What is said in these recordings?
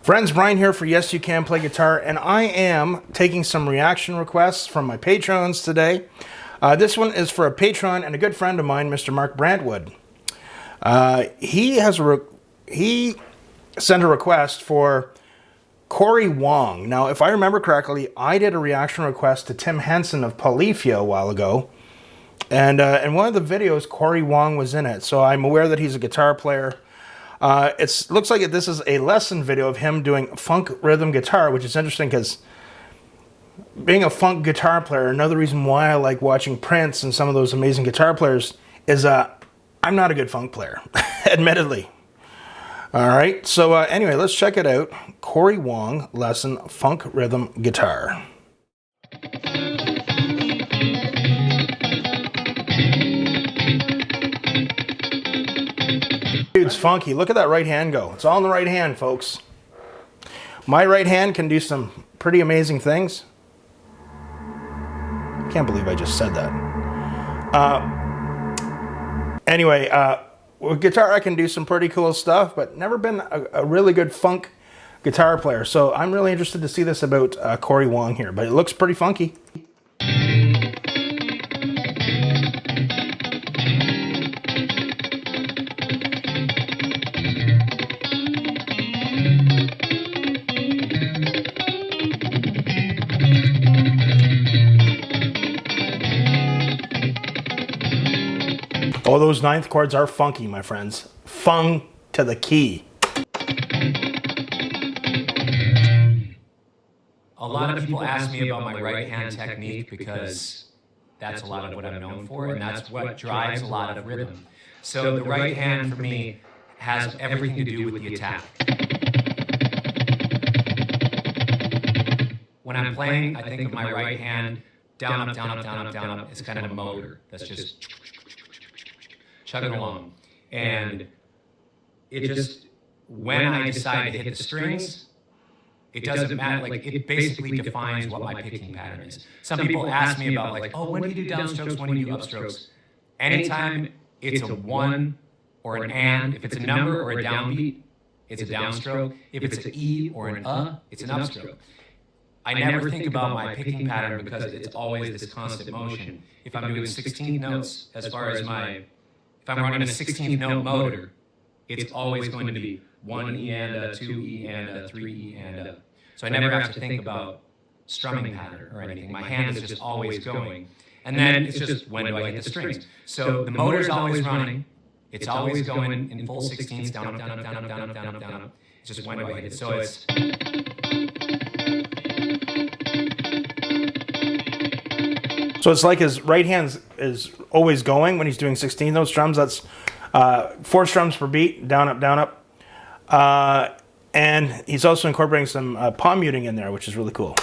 Friends, Brian here for Yes You Can Play Guitar, and I am taking some reaction requests from my patrons today. This one is for a patron and a good friend of mine, Mr. Mark Brantwood. He sent a request for Cory Wong. Now, if I remember correctly, I did a reaction request to Tim Henson of Polyphia a while ago, and in one of the videos, Cory Wong was in it, so I'm aware that he's a guitar player. It looks like this is a lesson video of him doing funk rhythm guitar, which is interesting because being a funk guitar player, another reason why I like watching Prince and some of those amazing guitar players is I'm not a good funk player, admittedly. All right, so anyway, let's check it out. Cory Wong lesson funk rhythm guitar. Dude's funky. Look at that right hand go. It's all in the right hand, folks. My right hand can do some pretty amazing things. Can't believe I just said that. Anyway, with guitar I can do some pretty cool stuff, but never been a really good funk guitar player. So I'm really interested to see this about Cory Wong here, but it looks pretty funky. Oh, those ninth chords are funky, my friends. Fung to the key. A lot of people ask me about my right hand technique because that's a lot of what I'm known for, and that's what drives a lot of rhythm. So the right hand for me has everything to do with the attack. When I'm playing, I think of my right hand down, up, down, up, down, up, down, up. It's kind of a motor that's just chugging along. And it just, when I decide to hit the strings, it doesn't matter, like it basically defines what my picking pattern is. Some people ask me about like, oh, when do you do downstrokes, when do you do upstrokes? Anytime it's a one or an and, if it's a number or a downbeat, it's a downstroke. If it's an E or an it's an upstroke. I never think about my picking pattern because it's always this constant motion. If I'm doing 16 notes as far as if I'm running a 16th note motor, it's always going to be 1 E and a, 2 E and a, 3 E and a. So I never have to think about strumming pattern or anything. My hand is just always going. And then it's just, when do I hit the strings? So the motor's always running. It's always going in full 16ths, down, up, down, up, down, up, down, up, down, up, down, up. It's just, when do I hit it? So it's... So it's like his right hand is always going when he's doing 16 note strums. That's 4 strums per beat, down, up, down, up. And he's also incorporating some palm muting in there, which is really cool.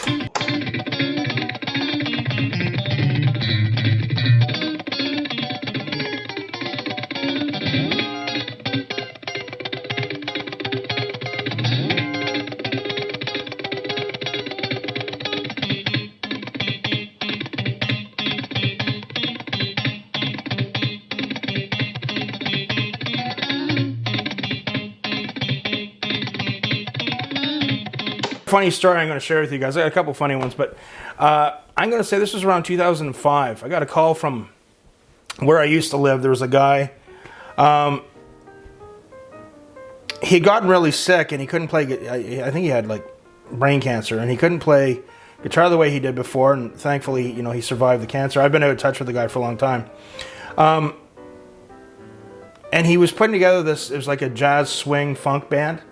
Funny story I'm going to share with you guys. I got a couple funny ones, but I'm going to say this was around 2005. I got a call from where I used to live. There was a guy. He had gotten really sick and he couldn't play. I think he had like brain cancer and he couldn't play guitar the way he did before. And thankfully, you know, he survived the cancer. I've been out of touch with the guy for a long time. And he was putting together this. It was like a jazz swing funk band,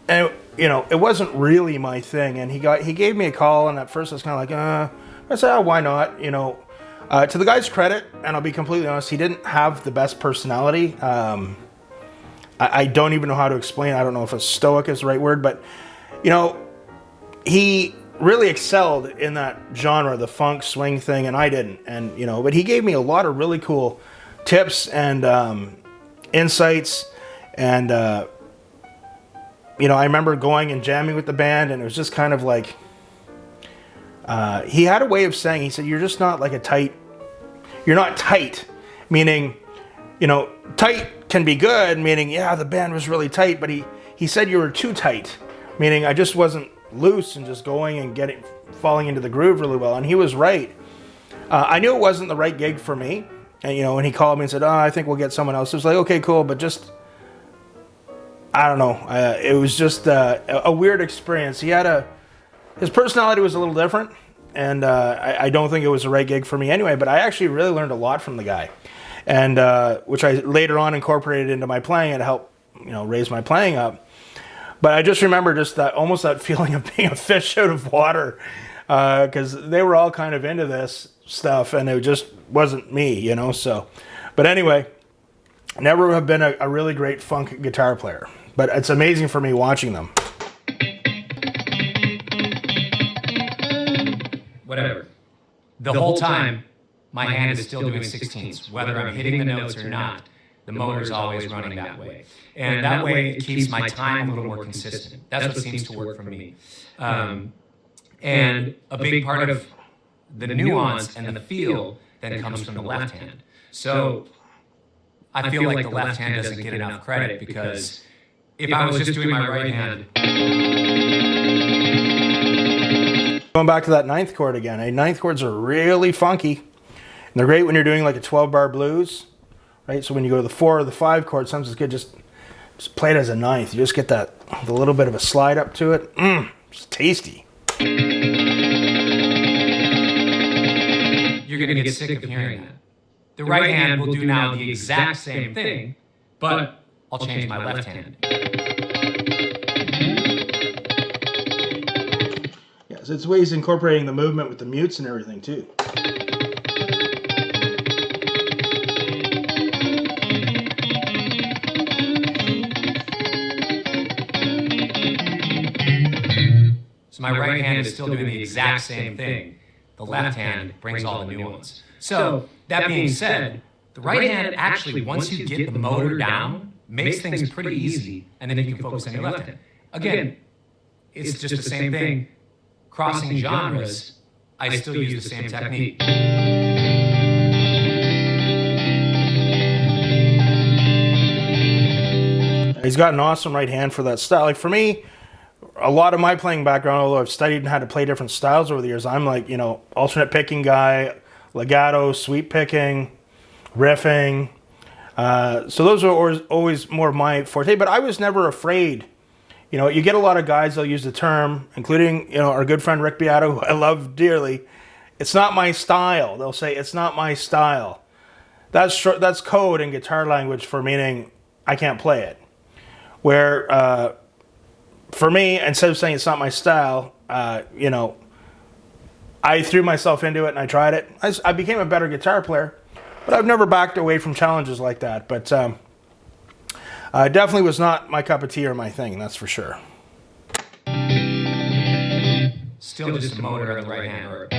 and you know, it wasn't really my thing, and he gave me a call, and at first I was kind of like, I said, oh, why not? You know, to the guy's credit, and I'll be completely honest, he didn't have the best personality. I don't even know how to explain. I don't know if a stoic is the right word, but you know, he really excelled in that genre, the funk swing thing, and I didn't. And you know, but he gave me a lot of really cool tips and insights, and you know, I remember going and jamming with the band, and it was just kind of like, he had a way of saying, he said, you're just not like you're not tight, meaning, you know, tight can be good, meaning, yeah, the band was really tight, but he said you were too tight, meaning I just wasn't loose and just going and falling into the groove really well. And he was right. I knew it wasn't the right gig for me. And, when he called me and said, I think we'll get someone else. It was like, okay, cool. But just, I don't know. It was just a weird experience. His personality was a little different. And I don't think it was the right gig for me anyway. But I actually really learned a lot from the guy. And which I later on incorporated into my playing and helped, raise my playing up. But I just remember almost that feeling of being a fish out of water. Because they were all kind of into this stuff, and it just wasn't me, so. But anyway, never have been a really great funk guitar player. But it's amazing for me watching them. Whatever. The whole time, my hand is still doing 16ths. Whether I'm hitting the notes or not, the motor's always running that way. And that way, it keeps my time a little more consistent. That's what seems to work for me. And a big part of the nuance and the feel then comes from the left hand. So I feel like the left hand doesn't get enough credit because if I was just doing my right hand. Going back to that ninth chord again. Ninth chords are really funky. And they're great when you're doing like a 12-bar blues, right? So when you go to the 4 or the 5 chord, sometimes it's good just play it as a ninth. You just get the little bit of a slide up to it. It's tasty. You're going to get sick of hearing that. The right hand will do now the exact same thing, but I'll change my left hand. Yes, it's ways incorporating the movement with the mutes and everything too. So my right hand is still doing the exact same thing. The left hand brings all the nuance. So that being said, the right hand actually, once you get the motor down, makes things pretty easy, and then you can focus on your left hand. Again, it's just the same thing. Crossing genres, I still use the same technique. He's got an awesome right hand for that style. Like for me, a lot of my playing background, although I've studied and had to play different styles over the years, I'm like, alternate picking guy, legato, sweep picking, riffing. So those are always more of my forte, but I was never afraid. You get a lot of guys, they'll use the term, including, our good friend Rick Beato, who I love dearly. It's not my style. They'll say, it's not my style. That's code in guitar language for meaning I can't play it. Where, for me, instead of saying it's not my style, I threw myself into it and I tried it. I became a better guitar player, but I've never backed away from challenges like that. But it definitely was not my cup of tea or my thing, that's for sure. Still just a motor on the right hand.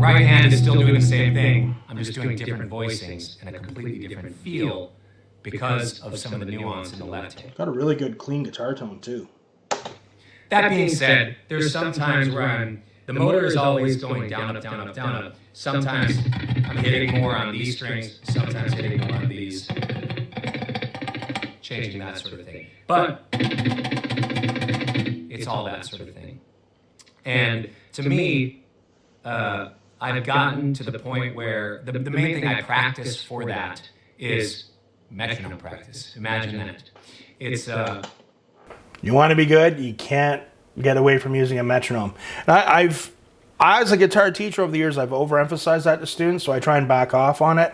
Right hand is still doing the same thing. I'm just doing different voicings and a completely different feel because of some of the nuance in the left hand. Got a really good clean guitar tone too. That being said, there's some times where the motor is always going down, up, down, up, down, up. Sometimes I'm hitting more on these strings, sometimes hitting more on these. Changing that sort of thing. But it's all that sort of thing. And to me, I've gotten to the point where the main thing I practice for that is metronome practice. Imagine that. It's you want to be good, you can't get away from using a metronome. And as a guitar teacher over the years, I've overemphasized that to students, so I try and back off on it.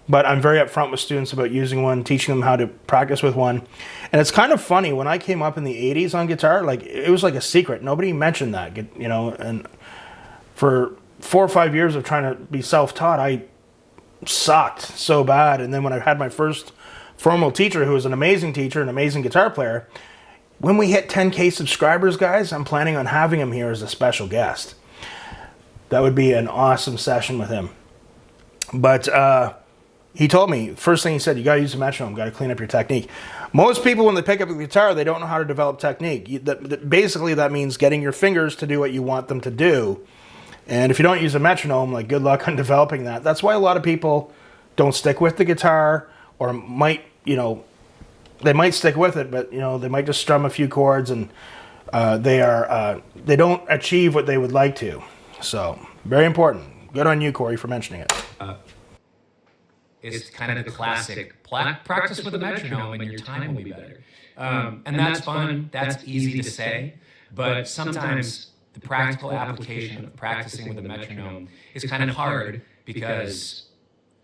But I'm very upfront with students about using one, teaching them how to practice with one. And it's kind of funny, when I came up in the 80s on guitar, like it was like a secret. Nobody mentioned that, and for 4 or 5 years of trying to be self-taught, I sucked so bad. And then when I had my first formal teacher, who was an amazing teacher, an amazing guitar player, when we hit 10K subscribers, guys, I'm planning on having him here as a special guest. That would be an awesome session with him. But he told me, first thing he said, you got to use a metronome, got to clean up your technique. Most people, when they pick up a guitar, they don't know how to develop technique. Basically, that means getting your fingers to do what you want them to do. And if you don't use a metronome, like, good luck on developing that. That's why a lot of people don't stick with the guitar, or might, they might stick with it, but, they might just strum a few chords, and they don't achieve what they would like to. So, very important. Good on you, Cory, for mentioning it. It's kind of the classic practice with a metronome and your time will be better. And that's fun. That's easy to say. But sometimes the practical application of practicing with a metronome is kind of hard because,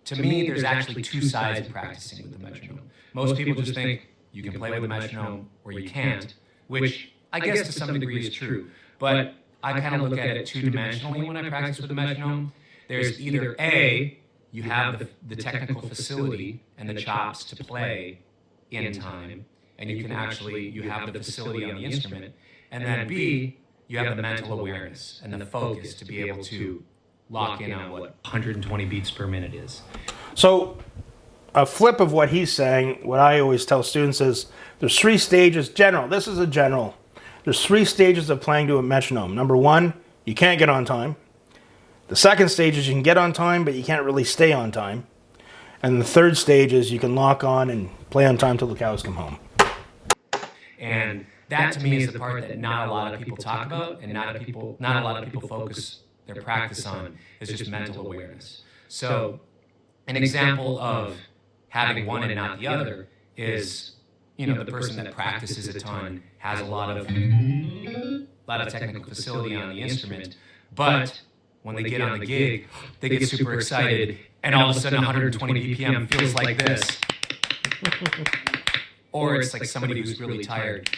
to me, there's actually two sides of practicing with the metronome. Most people just think you can play with a metronome or you can't, which I guess to some degree is true. But I kind of look at it two-dimensionally when I practice with a metronome. There's either A, you have the technical facility and the chops to play in time, and you have the facility on the instrument. And then B, you have the mental awareness and the focus to be able to lock in on what 120 beats per minute is. So, a flip of what he's saying, what I always tell students is, there's 3 stages, this is a general. There's 3 stages of playing to a metronome. Number 1, you can't get on time. The second stage is you can get on time, but you can't really stay on time. And the third stage is you can lock on and play on time till the cows come home. And that to me is the part that not a lot of people talk about, and not a lot of people focus their practice on, is just mental awareness. So an example of having one and not the other is, the person that practices a ton has a lot of technical facility on the instrument, but when they get on the gig, they get super excited, and all of a sudden 120 BPM feels like this. Or it's like somebody who's really tired,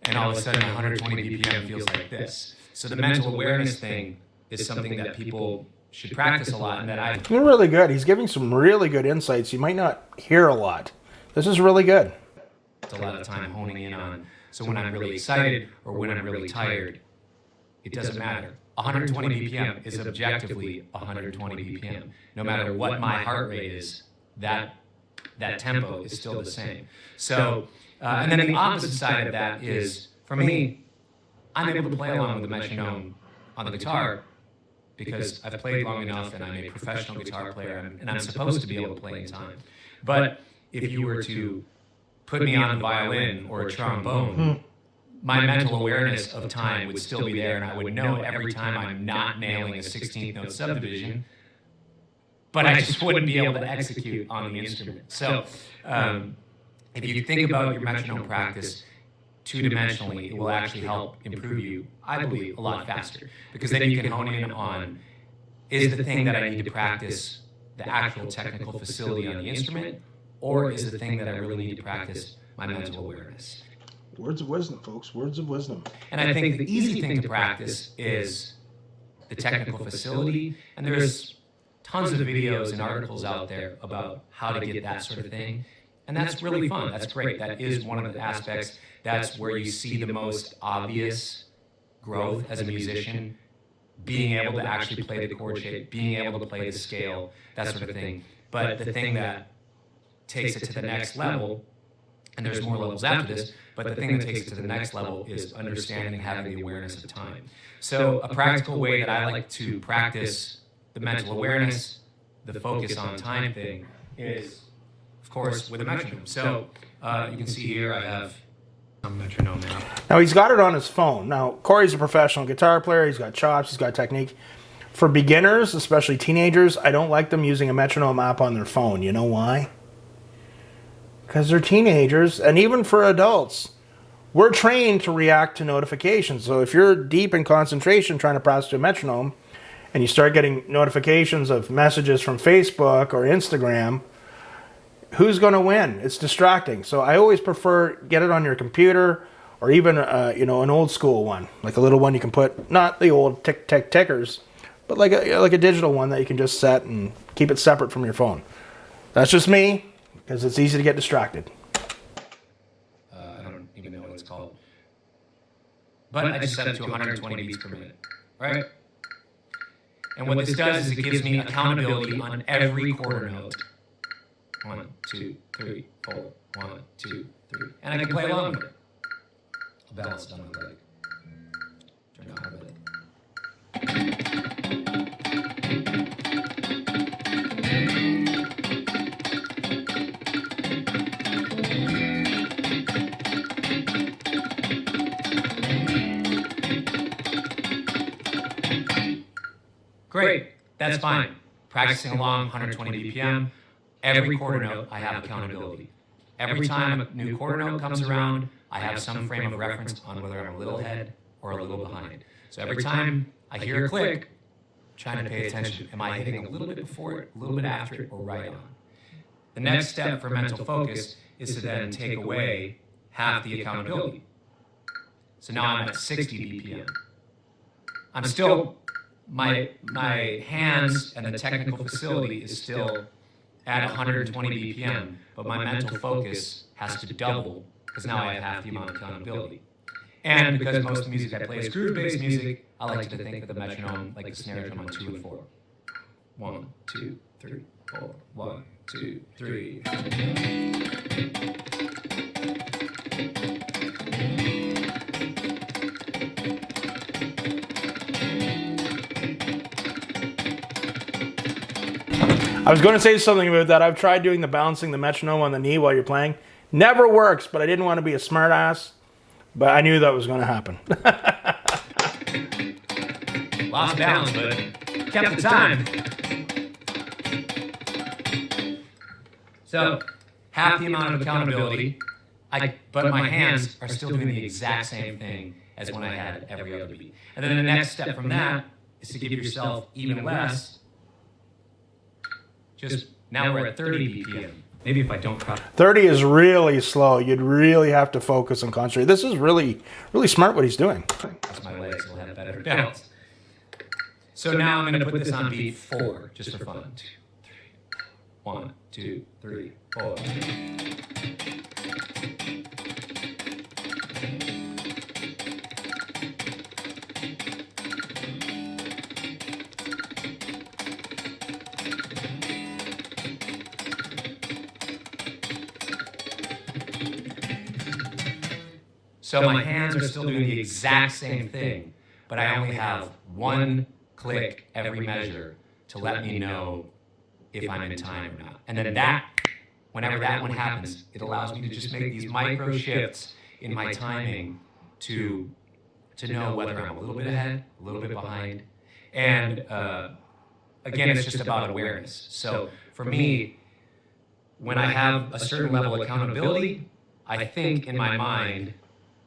and all of a sudden 120 BPM feels like this. So the mental awareness thing is something that people should practice a lot, and that You're really good. He's giving some really good insights you might not hear a lot. This is really good. It's a lot of time honing in on. So when I'm really excited or when I'm really tired, it doesn't matter. 120 BPM is objectively 120 BPM. No matter what my heart rate is, that tempo is still the same. So, and then the opposite side of that is, for me, I'm able to play along with the metronome on the guitar because I've played long enough and I'm a professional guitar player, and I'm supposed to be able to play in time. But if you were to put me on a violin or a trombone, my mental awareness of time would still be there, and I would know every time I'm not nailing a 16th note subdivision, but I just wouldn't be able to execute on the instrument. So if you think about your metronome practice two-dimensionally, it will actually help improve you, I believe, a lot faster, because then you can hone in on, is the thing that I need to practice the actual technical facility on the instrument, or is the thing that I really need to practice my mental awareness? Words of wisdom, folks. Words of wisdom. And I think the easy thing to practice is the technical facility. And there's tons of videos and articles out there about how to get that sort of thing. And that's really fun. That's great. That is one of the aspects. That's where you see the most obvious growth as a musician, being able to actually play the chord shape, being able to play the scale, that sort of thing. But the thing that takes it to the next level, and there's more levels after this, but the thing that takes it to the next level is understanding and having the awareness of time. So a practical way that I like to practice the mental awareness, the focus on time thing, is, of course, with a metronome. So you can see here I have a metronome now. Now he's got it on his phone. Now Cory's a professional guitar player. He's got chops. He's got technique. For beginners, especially teenagers, I don't like them using a metronome app on their phone. You know why? Because they're teenagers, and even for adults, we're trained to react to notifications. So if you're deep in concentration trying to practice to a metronome, and you start getting notifications of messages from Facebook or Instagram, who's going to win? It's distracting. So I always prefer get it on your computer, or even an old school one, like a little one you can put, not the old tickers, but like a digital one that you can just set and keep it separate from your phone. That's just me, because it's easy to get distracted. I don't even know what it's called. But I just set it to 120 beats per minute, right? And what this does is it gives me accountability on every quarter note. 1, 2, 3, 4, 1, 2, 3. And I can play along with it. I'll balance it on my leg. Turn it on a bit. Great, that's fine. Practicing along 120 BPM. Every quarter note, I have accountability. Every time a new quarter note comes around, I have some frame of reference on whether I'm a little ahead or a little behind. So every time I hear a click, trying to pay attention. Am I hitting a little bit before it, a little bit after it, or right on? The next step for mental focus is to then take away half the accountability. So now I'm at 60 BPM. I'm still, my hands and the technical facility is still at 120 BPM, but my mental focus has to double because now I have half the amount of accountability. And because most of the music I play is groove-based music, I like to think of the metronome like the snare drum on 2 and 4. 1, 2, 3, 4. 1, 2, 3. I was going to say something about that. I've tried doing the balancing the metronome on the knee while you're playing. Never works, but I didn't want to be a smartass. But I knew that was going to happen. Lost balance, but kept the time. So, half the amount of accountability, but my hands are still doing the exact same thing as when I had every other beat. And then the next step from that is to give yourself even less. Just now we're at 30 BPM. Maybe if I don't cross. 30 is really slow. You'd really have to focus and concentrate. This is really, really smart what he's doing. My legs will have better balance. So now I'm going to put this on beat 4, just for fun. 2, 3, 1, 2, 3, 4. So my hands are still doing the exact same thing, but I only have one click every measure to let me know if I'm in time or not. And then that, whenever that one happens, it allows me to just make these micro shifts in my timing to know whether I'm a little bit ahead, a little bit behind. And again, it's just about awareness. So for me, when I have a certain level of accountability, I think in my mind,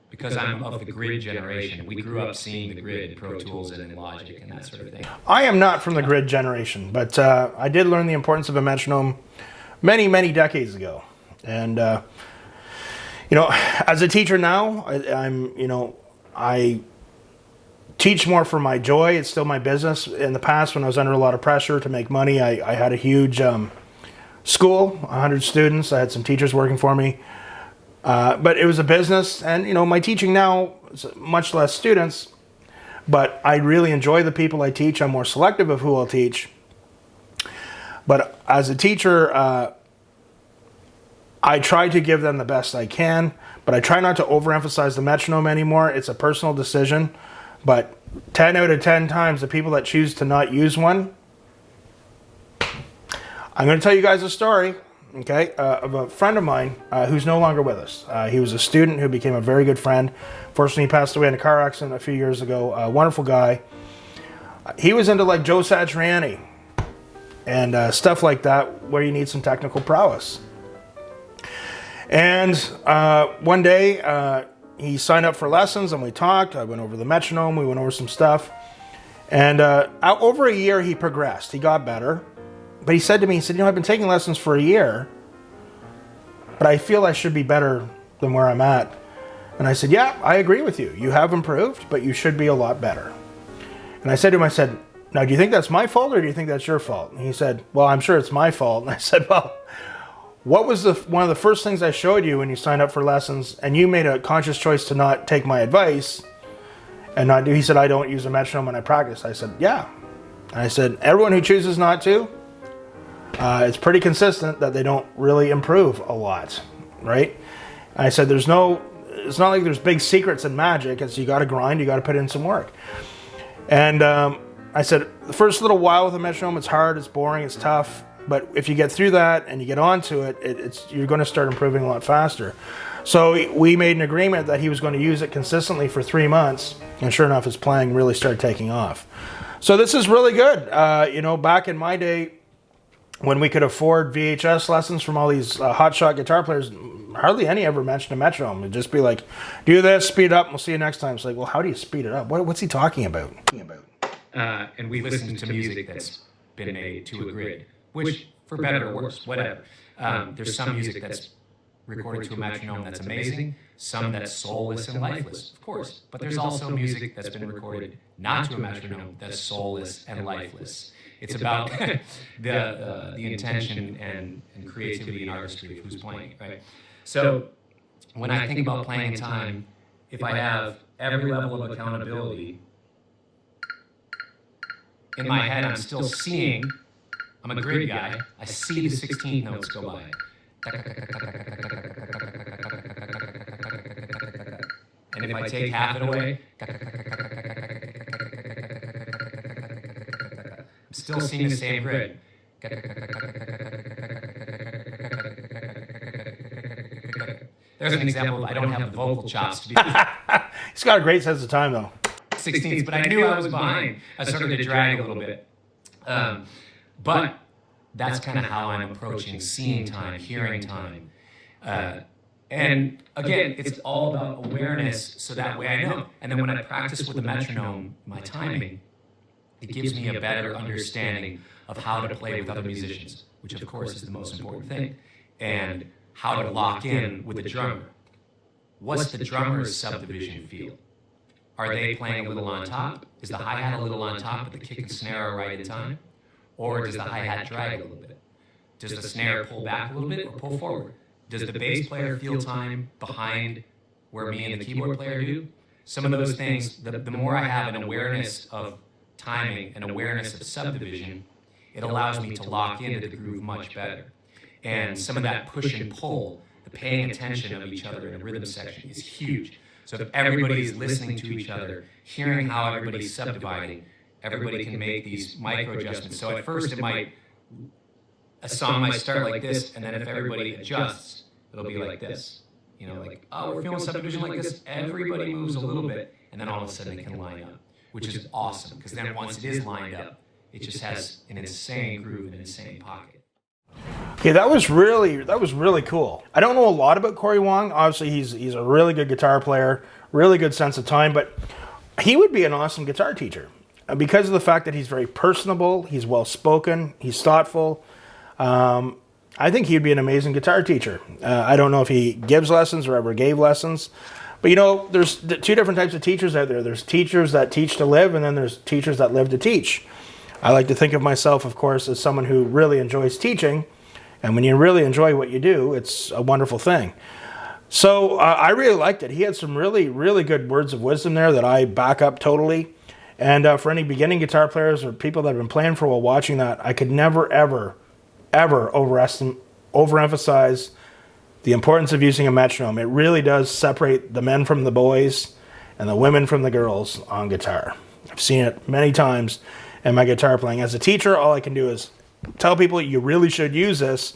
because I'm of the grid generation. We grew up seeing the grid, Pro Tools and Logic and that sort of thing. I am not from the grid generation, but I did learn the importance of a metronome many, many decades ago. And, you know, as a teacher now, I teach more for my joy. It's still my business. In the past, when I was under a lot of pressure to make money, I had a huge school, 100 students. I had some teachers working for me. But it was a business, and, you know, my teaching now is much less students, but I really enjoy the people I teach. I'm more selective of who I'll teach. But as a teacher, I try to give them the best I can, but I try not to overemphasize the metronome anymore. It's a personal decision, but 10 out of 10 times, the people that choose to not use one, I'm going to tell you guys a story. Okay, of a friend of mine who's no longer with us. He was a student who became a very good friend. Fortunately, he passed away in a car accident a few years ago. A wonderful guy. He was into like Joe Satriani and stuff like that, where you need some technical prowess. And one day, he signed up for lessons, and we talked. I went over the metronome. We went over some stuff. And over a year, he progressed. He got better. But he said to me, he said, you know, I've been taking lessons for a year, but I feel I should be better than where I'm at. And I said, yeah, I agree with you. You have improved, but you should be a lot better. And I said to him, I said, now, do you think that's my fault or do you think that's your fault? And he said, well, I'm sure it's my fault. And I said, well, what was one of the first things I showed you when you signed up for lessons and you made a conscious choice to not take my advice and not do? He said, I don't use a metronome when I practice. I said, yeah. And I said, everyone who chooses not to, it's pretty consistent that they don't really improve a lot, right? And I said, it's not like there's big secrets and magic. It's you got to grind, you got to put in some work. And I said, the first little while with a metronome, it's hard, it's boring, it's tough. But if you get through that and you get onto it, you're going to start improving a lot faster. So we made an agreement that he was going to use it consistently for 3 months. And sure enough, his playing really started taking off. So this is really good. You know, back in my day, when we could afford VHS lessons from all these hotshot guitar players, hardly any ever mentioned a metronome. It'd just be like, do this, speed up, and we'll see you next time. It's like, well, how do you speed it up? What's he talking about? And we listened to music that's been made to a grid, which, for better or worse, whatever. There's some music that's recorded to a metronome that's amazing, some that's soulless and lifeless, of course. But there's also music that's been recorded not to a metronome that's soulless and lifeless. It's about the intention and creativity and artistry of who's playing, right? So when I think about playing in time, if I have every level of accountability, in my head I'm still seeing, I'm a grid guy, I see the 16th notes go by. And if I take half it away, I'm still seeing the same grid. There's an example of I don't have the vocal chops to be. He's got a great sense of time, though. 16th, but I knew I was behind. I started to drag a little bit. But that's kind of how I'm approaching seeing time, hearing time. And again, it's all about awareness, so that way I know. And then when I practice with the metronome, my timing, it gives me a better understanding of how to play with other musicians, which of course is the most important thing, and how to lock in with the drummer. What's the drummer's subdivision feel? Are they playing a little on top? Is the hi-hat a little on top, but the kick and snare are right in time? Or does the hi-hat drag a little bit? Does the snare pull back a little bit or pull forward? Does the bass player feel time behind where me and the keyboard player do? Some of those things, the more I have an awareness of timing, an awareness of subdivision, it allows me to lock into the groove much better. And some of that push and pull, the paying attention of each other in a rhythm section is huge. So if everybody's listening to each other, hearing how everybody's subdividing, everybody can make these micro adjustments. So at first a song might start like this, and then if everybody adjusts, it'll be like this. You know, like, oh, we're feeling subdivision like this. Everybody moves a little bit, and then all of a sudden it can line up, which is awesome, because then once it is lined up, it just has an insane groove and an insane pocket. Okay, that was really cool. I don't know a lot about Cory Wong. Obviously, he's a really good guitar player, really good sense of time, but he would be an awesome guitar teacher because of the fact that he's very personable, he's well-spoken, he's thoughtful. I think he'd be an amazing guitar teacher. I don't know if he gives lessons or ever gave lessons, but you know, there's two different types of teachers out there. There's teachers that teach to live, and then there's teachers that live to teach. I like to think of myself, of course, as someone who really enjoys teaching. And when you really enjoy what you do, it's a wonderful thing. So I really liked it. He had some really, really good words of wisdom there that I back up totally. And for any beginning guitar players or people that have been playing for a while watching that, I could never, ever overemphasize the importance of using a metronome. It really does separate the men from the boys and the women from the girls on guitar. I've seen it many times in my guitar playing. As a teacher, all I can do is tell people you really should use this,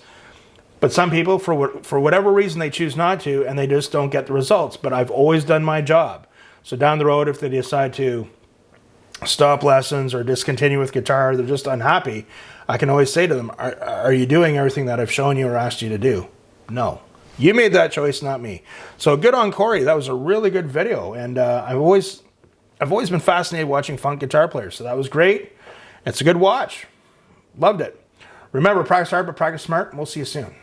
but some people, for whatever reason, they choose not to, and they just don't get the results. But I've always done my job. So down the road, if they decide to stop lessons or discontinue with guitar, they're just unhappy, I can always say to them, are you doing everything that I've shown you or asked you to do? No. You made that choice, not me. So good on Cory. That was a really good video, and I've always been fascinated watching funk guitar players, so that was great. It's a good watch. Loved it. Remember, practice hard, but practice smart, and we'll see you soon.